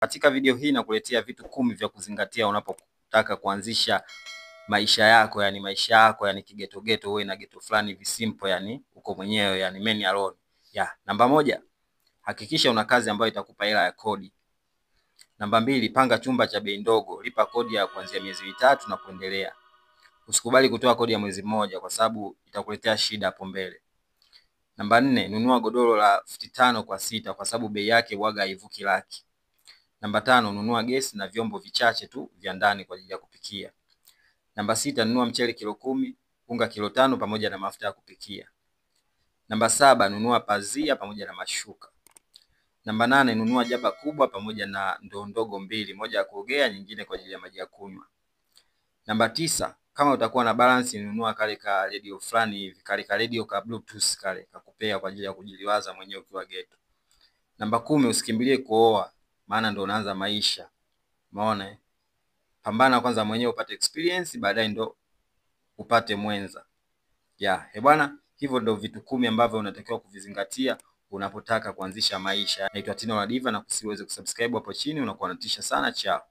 Katika video hii nakuletea vitu 10 vya kuzingatia unapotaka kuanzisha maisha yako, yani kigeto geto, uwe na geto fulani visimple, yani uko mwenyewe, yani man alone. Namba 1, hakikisha una kazi ambayo itakupa hela ya kodi. Namba 2, panga chumba cha bei ndogo, lipa kodi ya kuanzia miezi 3 na kuendelea. Usikubali kutoa kodi ya mwezi mmoja kwa sababu itakuletea shida hapo mbele. Namba 4, nunua godoro la futi 5 kwa 6 kwa sababu bei yake huaga haivuki laki. Namba 5, nunua gesi na vyombo vichache tu vya ndani kwa ajili ya kupikia. Namba 6, nunua mchele kilo 10, unga kilo 5 pamoja na mafuta ya kupikia. Namba 7, nunua pazia pamoja na mashuka. Namba 8, nunua jaba kubwa pamoja na ndoo ndogo 2, moja ya kuogea, nyingine kwa ajili ya maji ya kunywa. Namba 9, kama utakuwa na balance, nunua kale ka radio fulani hivi, kale ka radio ka bluetooth kale kakupea kwa ajili ya kujiliwaza mwenyewe ukiwa ghetto. Namba 10, usikimbilie kuoa, maana ndo unaanza maisha. Umeona? Pambana kwanza mwenyewe upate experience, baadaye ndo upate mwenza. Bwana, hivyo ndo vitu 10 ambavyo unatakiwa kuvizingatia unapotaka kuanzisha maisha. Naitwa Tino La Diva na kusiweze kusubscribe hapo chini, unakuwa unatisha sana. Chao.